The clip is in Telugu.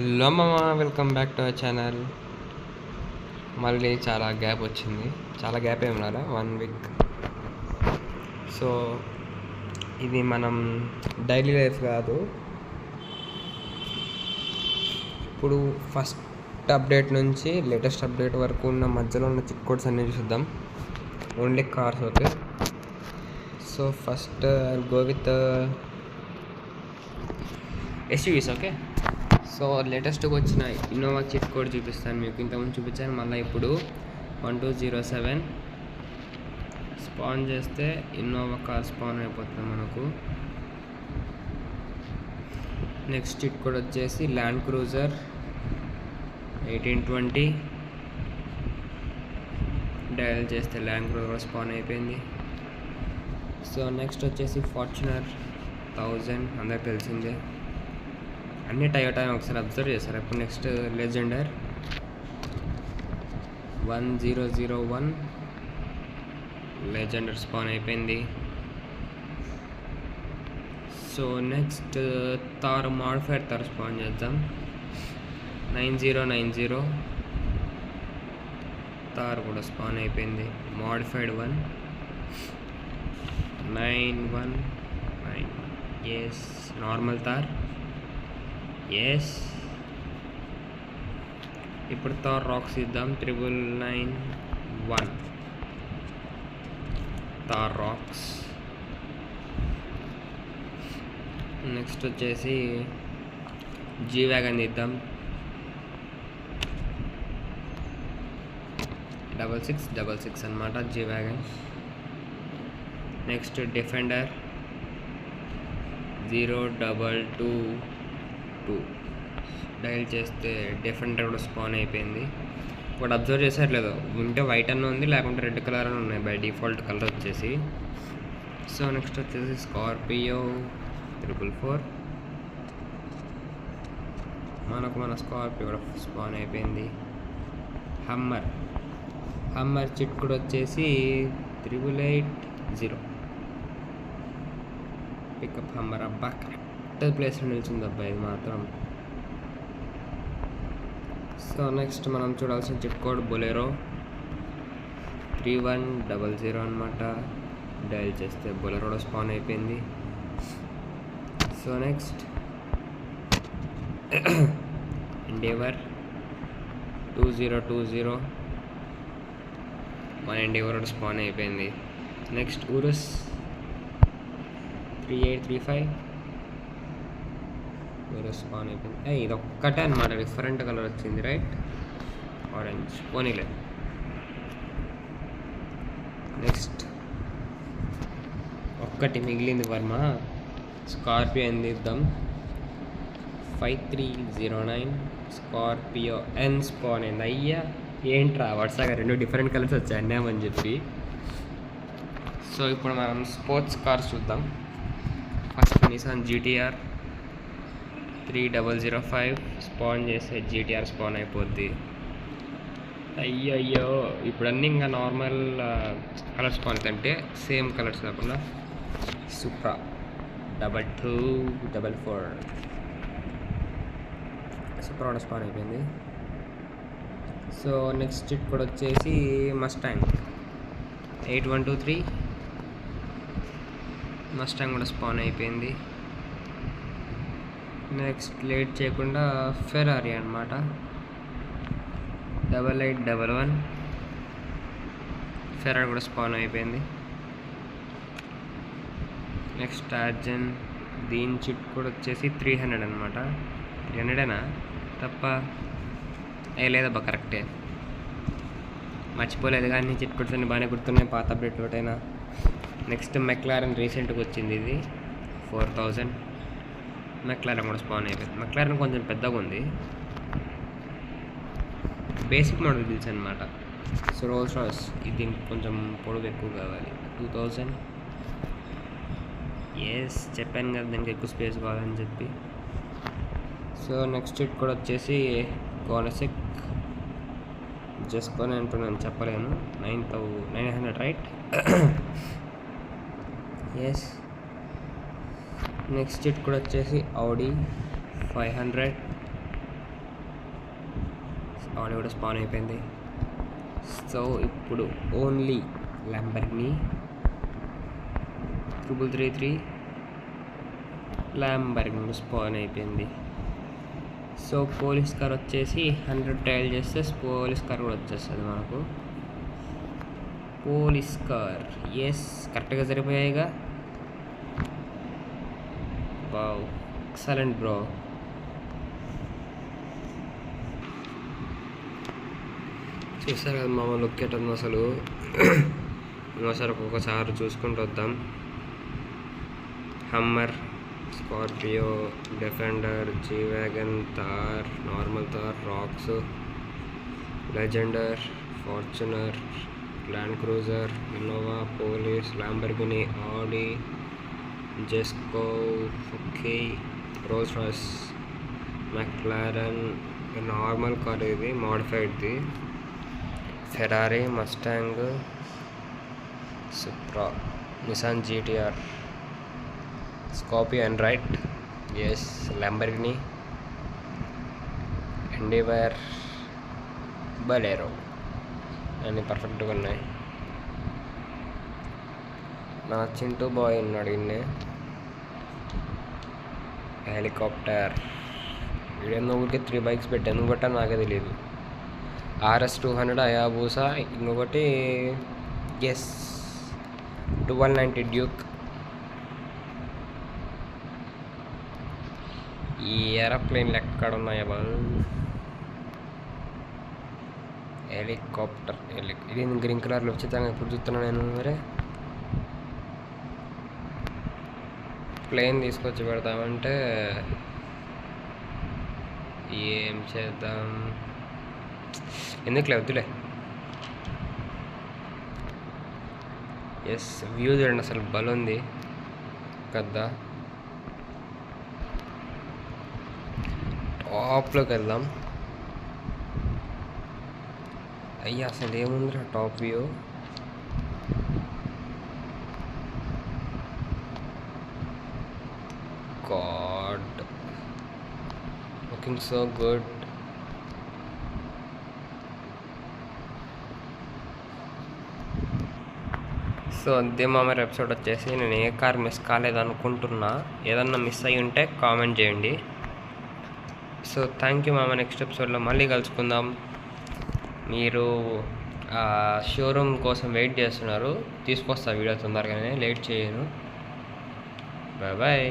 హలో మామ, welcome back to our channel. మళ్ళీ చాలా గ్యాప్ వచ్చింది. చాలా గ్యాప్ ఏం రాదా, 1 వీక్. సో ఇది మనం డైలీ లైఫ్ కాదు, ఇప్పుడు ఫస్ట్ అప్డేట్ నుంచి లేటెస్ట్ అప్డేట్ వరకు ఉన్న మధ్యలో ఉన్న చిక్ కోడ్స్ అన్నీ చూద్దాం. Only cars, okay. So first I go with SUVs, okay. So లేటెస్ట్గా వచ్చిన ఇన్నోవా చిప్ కోడ్ చూపిస్తాను మీకు. ఇంతకుముందు చూపించాను, మళ్ళీ ఇప్పుడు 1207 స్పాన్ చేస్తే ఇన్నోవా కార్ స్పాన్ అయిపోతుంది మనకు. నెక్స్ట్ చిప్ కోడ్ వచ్చేసి ల్యాండ్ క్రూజర్ 1820 డయల్ చేస్తే ల్యాండ్ క్రూజర్ స్పాన్ అయిపోయింది. సో నెక్స్ట్ వచ్చేసి ఫార్చునర్ 1000, అందరికి తెలిసిందే. అన్ని టయోటా ఒకసారి అబ్జర్వ్ చేస్తారు. ఇప్పుడు నెక్స్ట్ లెజెండర్ 1001 లెజెండర్ స్పాన్ అయిపోయింది. So next Thar modified Thar spawn చేద్దాం. 9090 తార్ కూడా స్పాన్ అయిపోయింది. మాడిఫైడ్ 1 9191 ఎస్. నార్మల్ తార్ ఎస్. ఇప్పుడు తార్ రాక్స్ ఇద్దాం. 9991 తార్ రాక్స్. నెక్స్ట్ వచ్చేసి జీ వ్యాగన్ ఇద్దాం. 6666 అనమాట G wagon. Next defender 0222 dial చేస్తే డిఫెండర్ కూడా స్పాన్ అయిపోయింది. ఒకటి అబ్జర్వ్ చేసేట్లేదు, ఉంటే వైట్ అన్న ఉంది, లేకుంటే రెడ్ కలర్ అని ఉన్నాయి బై డిఫాల్ట్ కలర్ వచ్చేసి. సో నెక్స్ట్ వచ్చేసి స్కార్పియో 444 మన స్కార్పియో కూడా స్పాన్ అయిపోయింది. హమ్మర్ చిట్ కూడా వచ్చేసి 8880 పికప్ హమ్మర్. అబ్బా కరెక్ట్ ప్లేస్లో నిలిచింది అబ్బా ఇది మాత్రం. సో నెక్స్ట్ మనం చూడాల్సిన చిప్ కోడ్ బొలెరో 3100 అనమాట. డయల్ చేస్తే బొలెరో స్పాన్ అయిపోయింది. సో నెక్స్ట్ ఎండేవర్ 2020 మన ఎండేవర్ స్పాన్ అయిపోయింది. నెక్స్ట్ ఊరస్ 3835 స్పాన్ అయిపోయింది. ఇది ఒక్కటే అనమాట, డిఫరెంట్ కలర్ వచ్చింది, రైట్, ఆరెంజ్. పోనీలే. నెక్స్ట్ ఒక్కటి మిగిలింది వర్మ, స్కార్పియో ఎంత ఇద్దాం. 5309 స్కార్పియో ఎన్ స్పాన్ అయింది. అయ్యా ఏంట్రా వరుసగా 2 డిఫరెంట్ కలర్స్ వచ్చాయి అన్నామని చెప్పి. సో ఇప్పుడు మనం స్పోర్ట్స్ కార్స్ చూద్దాం. ఫస్ట్ నిసాన్ జీటీఆర్ 3005 స్పాన్ చేస్తే జీటీఆర్ స్పాన్ అయిపోద్ది. అయ్యో ఇప్పుడు అన్నీ ఇంకా నార్మల్ కలర్ స్పాన్ అంటే సేమ్ కలర్స్ కాకుండా సూప్రా 2244 సూప్రా కూడా స్పాన్ అయిపోయింది. సో నెక్స్ట్ చిట్ కూడా వచ్చేసి మస్టాంగ్ 8123 మస్టాంగ్ కూడా స్పాన్ అయిపోయింది. నెక్స్ట్ లేట్ చేయకుండా ఫెరారీ అనమాట 8811 ఫెరారీ కూడా స్పాన్ అయిపోయింది. నెక్స్ట్ అర్జన్, దీని చిట్ కూడా వచ్చేసి 300 అనమాట. 300ఏనా తప్ప లేదబ్బా, కరెక్టే, మర్చిపోలేదు కానీ చిట్ కోడ్స్ అన్ని బాగానే గుర్తున్నాయి, పాత అప్డేట్ ఒకటైనా. నెక్స్ట్ మెక్లారెన్ రీసెంట్గా వచ్చింది, ఇది 4000 మెక్లారెన్ కూడా స్పాన్ అయిపోయింది. మెక్లారెన్ కొంచెం పెద్దగా ఉంది, బేసిక్ మోడల్ బిల్స్ అనమాట. సో రోల్స్ రాయ్స్ ఇది కొంచెం పొడవు ఎక్కువ కావాలి, 2000. ఎస్, చెప్పాను కదా దానికి ఎక్కువ స్పేస్ కావాలని చెప్పి. సో నెక్స్ట్ చిట్ కూడా వచ్చేసి కోనసిక్, జస్ట్ కొని అంటున్నాను చెప్పలేను, 900 రైట్. ఎస్. నెక్స్ట్ చిట్ కూడా వచ్చేసి ఆడి 500 ఆడి కూడా స్పాన్ అయిపోయింది. సో ఇప్పుడు ఓన్లీ ల్యాంబర్గిని 333 ల్యాంబర్గిని స్పాన్ అయిపోయింది. సో పోలీస్ కార్ వచ్చేసి 100 ట్రయల్ చేస్తే పోలీస్ కార్ కూడా వచ్చేస్తుంది మనకు. పోలీస్ కార్ ఎస్ కరెక్ట్గా సరిపోయాయిగా. Wow excellent bro. చూస్తారు కదా మామ లుక్ ఎట్టుంది అసలు. ఇంకోసారి ఒక్కొక్కసారి చూసుకుంటూ వద్దాం. Hummer, Scorpio, Defender, G Wagon, Thar, normal Thar, Roxx, Legender, Fortuner, Land Cruiser, Innova, police, Lamborghini, Audi, Jesko, okay, Rolls Royce, McLaren, normal car ఇది మోడిఫైడ్ది, Ferrari, Mustang, Supra, Nissan GTR, Scorpio and right S, Lamborghini, Endeavour, Bolero అన్నీ పర్ఫెక్ట్గా ఉన్నాయి. నా చింటూ బాయ్ ఉన్నాడు ఇన్నే. హెలికాప్టర్ వీడేందో ఊరికే 3 బైక్స్ పెట్టాను బట్ నాకే తెలియదు. RS200 హయాబూసా, ఇంకొకటి ఎస్ 1290 డ్యూక్. ఈ ఏరోప్లేన్లు ఎక్కడ ఉన్నాయా బాబు? హెలికాప్టర్ ఇది గ్రీన్ కలర్లో ఉచితంగా ఇప్పుడు చూస్తున్నాను నేను. మరే ప్లేన్ తీసుకొచ్చి పెడతామంటే ఏం చేద్దాం, ఎందుకులే వద్దులే. ఎస్ వ్యూ చూడండి అసలు బలుంది కదా. టాప్లోకి వెళ్దాం. అయ్యా అసలు ఏముందిరా top view. God looking so good. So అంతే మామ ఎపిసోడ్ వచ్చేసి. నేను ఏ కార్ మిస్ కాలేదనుకుంటున్నా. ఏదన్నా మిస్ అయ్యి ఉంటే కామెంట్ చేయండి. సో థ్యాంక్ యూ మామ. నెక్స్ట్ ఎపిసోడ్లో మళ్ళీ కలుసుకుందాం. మీరు షోరూమ్ కోసం వెయిట్ చేస్తున్నారు, తీసుకొస్తా వీడియో తొందరగానే, లేట్ చేయను. Bye bye.